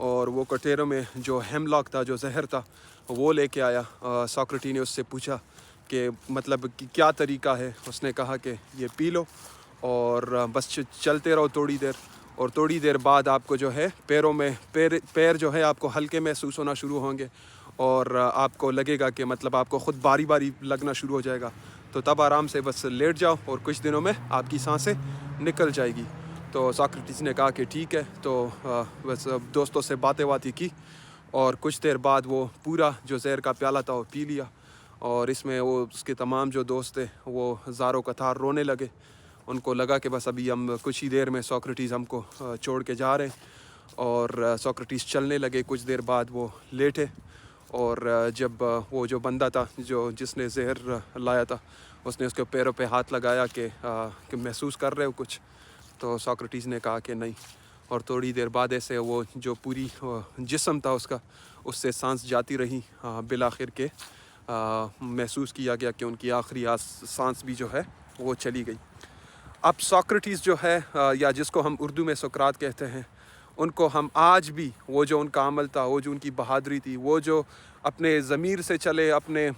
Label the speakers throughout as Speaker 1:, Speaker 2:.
Speaker 1: اور وہ کٹیروں میں جو ہیملاک تھا، جو زہر تھا، وہ لے کے آیا۔ سوکریٹس نے اس سے پوچھا کہ مطلب کیا طریقہ ہے؟ اس نے کہا کہ یہ پی لو اور بس چلتے رہو تھوڑی دیر، اور تھوڑی دیر بعد آپ کو جو ہے پیروں میں پیر جو ہے آپ کو ہلکے محسوس ہونا شروع ہوں گے، اور آپ کو لگے گا کہ مطلب آپ کو خود باری باری لگنا شروع ہو جائے گا، تو تب آرام سے بس لیٹ جاؤ اور کچھ دنوں میں آپ کی سانسیں نکل جائے گی۔ تو سوکریٹس نے کہا کہ ٹھیک ہے، تو بس دوستوں سے باتیں کی، اور کچھ دیر بعد وہ پورا جو زہر کا پیالہ تھا وہ پی لیا، اور اس میں وہ اس کے تمام جو دوست تھے وہ زاروں قطار رونے لگے۔ ان کو لگا کہ بس ابھی ہم کچھ ہی دیر میں سوکریٹس ہم کو چھوڑ کے جا رہے ہیں، اور سوکریٹس چلنے لگے۔ کچھ دیر بعد وہ لیٹے، اور جب وہ جو بندہ تھا جس نے زہر لایا تھا، اس نے اس کے پیروں پہ ہاتھ لگایا کہ محسوس کر رہے ہو کچھ؟ تو سوکریٹس نے کہا کہ نہیں، اور تھوڑی دیر بعد ایسے وہ جو پوری جسم تھا اس کا، اس سے سانس جاتی رہی، بالآخر کے محسوس کیا گیا کہ ان کی آخری سانس بھی جو ہے وہ چلی گئی۔ اب سوکریٹس جو ہے، یا جس کو ہم اردو میں سقراط کہتے ہیں، ان کو ہم آج بھی وہ جو ان کا عمل تھا، وہ جو ان کی بہادری تھی، وہ جو اپنے ضمیر سے چلے، اپنے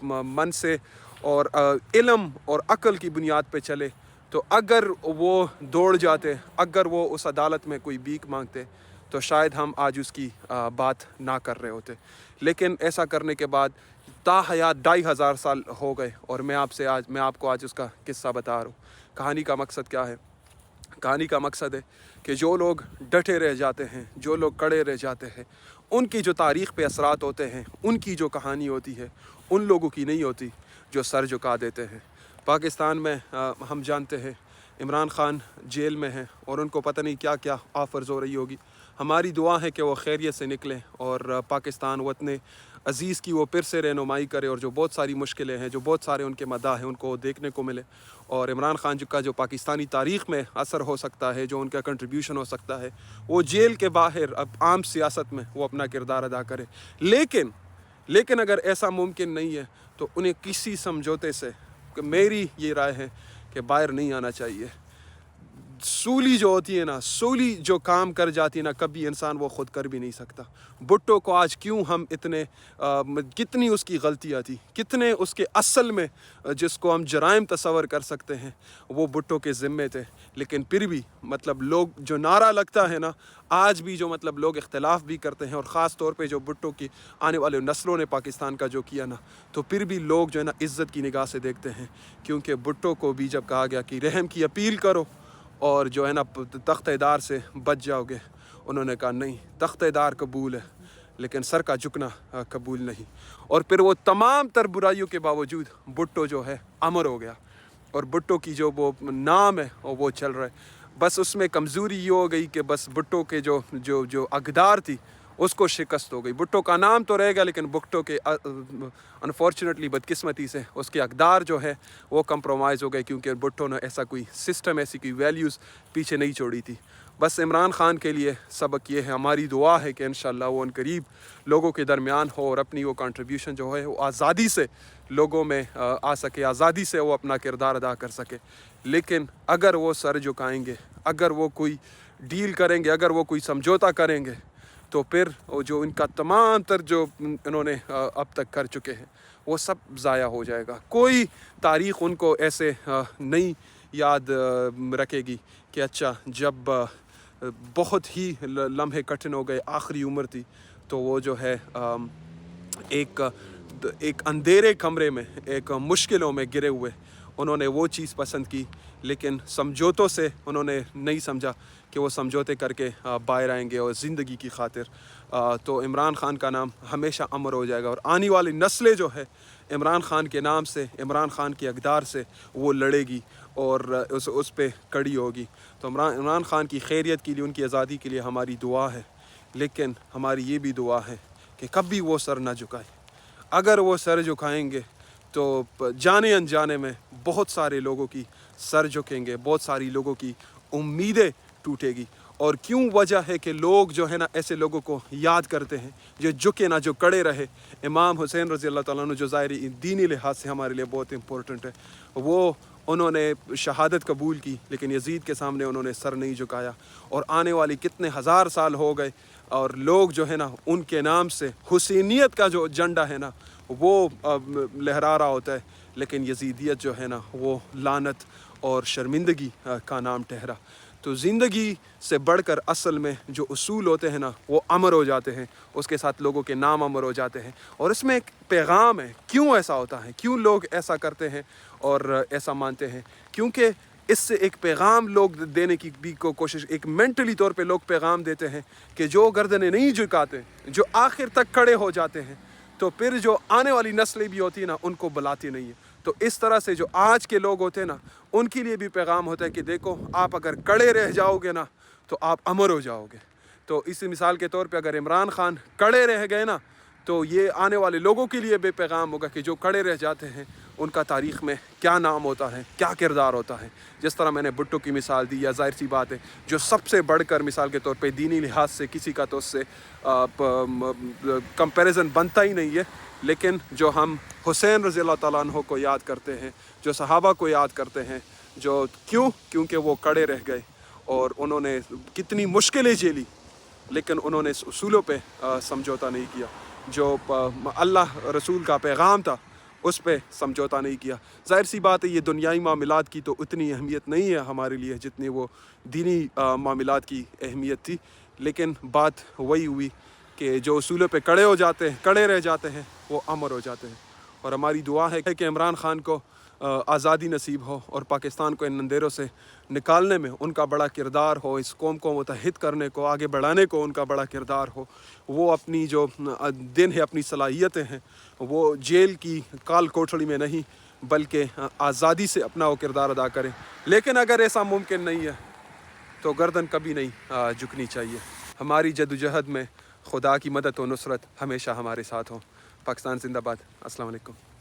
Speaker 1: من سے اور علم اور عقل کی بنیاد پہ چلے، تو اگر وہ دوڑ جاتے، اگر وہ اس عدالت میں کوئی بھیک مانگتے، تو شاید ہم آج اس کی بات نہ کر رہے ہوتے۔ لیکن ایسا کرنے کے بعد تا حیات 2500 سال ہو گئے، اور میں آپ کو آج اس کا قصہ بتا رہا ہوں۔ کہانی کا مقصد کیا ہے؟ کہانی کا مقصد ہے کہ جو لوگ ڈٹے رہ جاتے ہیں، جو لوگ کڑے رہ جاتے ہیں، ان کی جو تاریخ پہ اثرات ہوتے ہیں، ان کی جو کہانی ہوتی ہے، ان لوگوں کی نہیں ہوتی جو سر جھکا دیتے ہیں۔ پاکستان میں ہم جانتے ہیں عمران خان جیل میں ہیں، اور ان کو پتہ نہیں کیا کیا آفرز ہو رہی ہوگی۔ ہماری دعا ہے کہ وہ خیریت سے نکلیں، اور پاکستان وطن عزیز کی وہ پھر سے رہنمائی کرے، اور جو بہت ساری مشکلیں ہیں، جو بہت سارے ان کے مداح ہیں، ان کو دیکھنے کو ملے، اور عمران خان کا جو پاکستانی تاریخ میں اثر ہو سکتا ہے، جو ان کا کنٹریبیوشن ہو سکتا ہے، وہ جیل کے باہر اب عام سیاست میں وہ اپنا کردار ادا کرے۔ لیکن اگر ایسا ممکن نہیں ہے تو انہیں کسی سمجھوتے سے، میری یہ رائے ہے کہ باہر نہیں آنا چاہیے۔ سولی جو ہوتی ہے نا، سولی جو کام کر جاتی ہے نا، کبھی انسان وہ خود کر بھی نہیں سکتا۔ بھٹو کو آج کیوں ہم کتنی اس کی غلطیاں تھی، کتنے اس کے اصل میں جس کو ہم جرائم تصور کر سکتے ہیں، وہ بھٹو کے ذمے تھے، لیکن پھر بھی مطلب لوگ جو نعرہ لگتا ہے نا، آج بھی جو مطلب لوگ اختلاف بھی کرتے ہیں، اور خاص طور پہ جو بھٹو کی آنے والے نسلوں نے پاکستان کا جو کیا نا، تو پھر بھی لوگ جو ہے نا عزت کی نگاہ سے دیکھتے ہیں، کیونکہ بھٹو کو بھی جب کہا گیا کہ رحم کی اپیل کرو اور جو ہے نا تخت دار سے بچ جاؤ گے، انہوں نے کہا نہیں، تخت دار قبول ہے لیکن سر کا جھکنا قبول نہیں۔ اور پھر وہ تمام تر برائیوں کے باوجود بھٹو جو ہے امر ہو گیا، اور بھٹو کی جو وہ نام ہے وہ چل رہا ہے۔ بس اس میں کمزوری یہ ہو گئی کہ بس بھٹو کے جو اقدار تھی اس کو شکست ہو گئی۔ بھٹو کا نام تو رہ گیا، لیکن بھٹو کے انفارچونیٹلی بدقسمتی سے اس کے اقدار جو ہے وہ کمپرومائز ہو گئے، کیونکہ بھٹو نے ایسا کوئی سسٹم، ایسی کوئی ویلیوز پیچھے نہیں چھوڑی تھی۔ بس عمران خان کے لیے سبق یہ ہے، ہماری دعا ہے کہ انشاءاللہ وہ ان قریب لوگوں کے درمیان ہو، اور اپنی وہ کنٹریبیوشن جو ہے وہ آزادی سے لوگوں میں آ سکے، آزادی سے وہ اپنا کردار ادا کر سکے۔ لیکن اگر وہ سر جھکائیں گے، اگر وہ کوئی ڈیل کریں گے، اگر وہ کوئی سمجھوتا کریں گے، تو پھر جو ان کا تمام تر جو انہوں نے اب تک کر چکے ہیں وہ سب ضائع ہو جائے گا۔ کوئی تاریخ ان کو ایسے نہیں یاد رکھے گی کہ اچھا جب بہت ہی لمحے کٹھن ہو گئے، آخری عمر تھی، تو وہ جو ہے ایک اندھیرے کمرے میں، ایک مشکلوں میں گرے ہوئے انہوں نے وہ چیز پسند کی، لیکن سمجھوتوں سے انہوں نے نہیں سمجھا کہ وہ سمجھوتے کر کے باہر آئیں گے، اور زندگی کی خاطر تو عمران خان کا نام ہمیشہ امر ہو جائے گا، اور آنے والی نسلیں جو ہے عمران خان کے نام سے، عمران خان کے اقدار سے وہ لڑے گی، اور اس پہ کڑی ہوگی۔ تو عمران خان کی خیریت کے لیے، ان کی آزادی کے لیے ہماری دعا ہے، لیکن ہماری یہ بھی دعا ہے کہ کبھی وہ سر نہ جھکائے۔ اگر وہ سر جھکائیں گے تو جانے انجانے میں بہت سارے لوگوں کی سر جھکیں گے، بہت ساری لوگوں کی امیدیں ٹوٹے گی۔ اور کیوں وجہ ہے کہ لوگ جو ہے نا ایسے لوگوں کو یاد کرتے ہیں جو جھکے نہ، جو کڑے رہے۔ امام حسین رضی اللہ تعالیٰ عنہ جو ظاہری دینی لحاظ سے ہمارے لیے بہت امپورٹنٹ ہے، وہ انہوں نے شہادت قبول کی، لیکن یزید کے سامنے انہوں نے سر نہیں جھکایا، اور آنے والی کتنے ہزار سال ہو گئے اور لوگ جو ہے نا ان کے نام سے حسینیت کا جو جھنڈا ہے نا وہ لہرا رہا ہوتا ہے، لیکن یزیدیت جو ہے نا وہ لعنت اور شرمندگی کا نام ٹھہرا۔ تو زندگی سے بڑھ کر اصل میں جو اصول ہوتے ہیں نا وہ امر ہو جاتے ہیں، اس کے ساتھ لوگوں کے نام امر ہو جاتے ہیں، اور اس میں ایک پیغام ہے۔ کیوں ایسا ہوتا ہے؟ کیوں لوگ ایسا کرتے ہیں اور ایسا مانتے ہیں؟ کیونکہ اس سے ایک پیغام لوگ دینے کی بھی کوشش، ایک مینٹلی طور پہ لوگ پیغام دیتے ہیں کہ جو گردنیں نہیں جھکاتے، جو آخر تک کھڑے ہو جاتے ہیں، تو پھر جو آنے والی نسلیں بھی ہوتی ہیں نا ان کو بلاتی نہیں ہیں۔ تو اس طرح سے جو آج کے لوگ ہوتے ہیں نا ان کے لیے بھی پیغام ہوتا ہے کہ دیکھو آپ اگر کڑے رہ جاؤ گے نا تو آپ امر ہو جاؤ گے۔ تو اسی مثال کے طور پہ اگر عمران خان کڑے رہ گئے نا تو یہ آنے والے لوگوں کے لیے بھی پیغام ہوگا کہ جو کڑے رہ جاتے ہیں ان کا تاریخ میں کیا نام ہوتا ہے، کیا کردار ہوتا ہے۔ جس طرح میں نے بھٹو کی مثال دی، یا ظاہر سی بات ہے جو سب سے بڑھ کر مثال کے طور پہ دینی لحاظ سے کسی کا تو اس سے کمپیریزن بنتا ہی نہیں ہے، لیکن جو ہم حسین رضی اللہ تعالیٰ عنہ کو یاد کرتے ہیں، جو صحابہ کو یاد کرتے ہیں، جو کیونکہ وہ کڑے رہ گئے اور انہوں نے کتنی مشکلیں جھیلی، لیکن انہوں نے اس اصولوں پہ سمجھوتا نہیں کیا۔ جو اللہ رسول کا پیغام تھا اس پہ سمجھوتا نہیں کیا۔ ظاہر سی بات ہے یہ دنیائی معاملات کی تو اتنی اہمیت نہیں ہے ہمارے لیے جتنی وہ دینی معاملات کی اہمیت تھی، لیکن بات وہی ہوئی کہ جو اصولوں پہ کڑے ہو جاتے ہیں، کڑے رہ جاتے ہیں، وہ امر ہو جاتے ہیں۔ اور ہماری دعا ہے کہ عمران خان کو آزادی نصیب ہو اور پاکستان کو ان اندھیروں سے نکالنے میں ان کا بڑا کردار ہو، اس قوم کو متحد کرنے کو، آگے بڑھانے کو ان کا بڑا کردار ہو۔ وہ اپنی جو دن ہے، اپنی صلاحیتیں ہیں، وہ جیل کی کال کوٹڑی میں نہیں بلکہ آزادی سے اپنا وہ کردار ادا کریں۔ لیکن اگر ایسا ممکن نہیں ہے تو گردن کبھی نہیں جھکنی چاہیے۔ ہماری جدوجہد میں خدا کی مدد و نصرت ہمیشہ ہمارے ساتھ ہو۔ پاکستان زندہ باد۔ السلام علیکم۔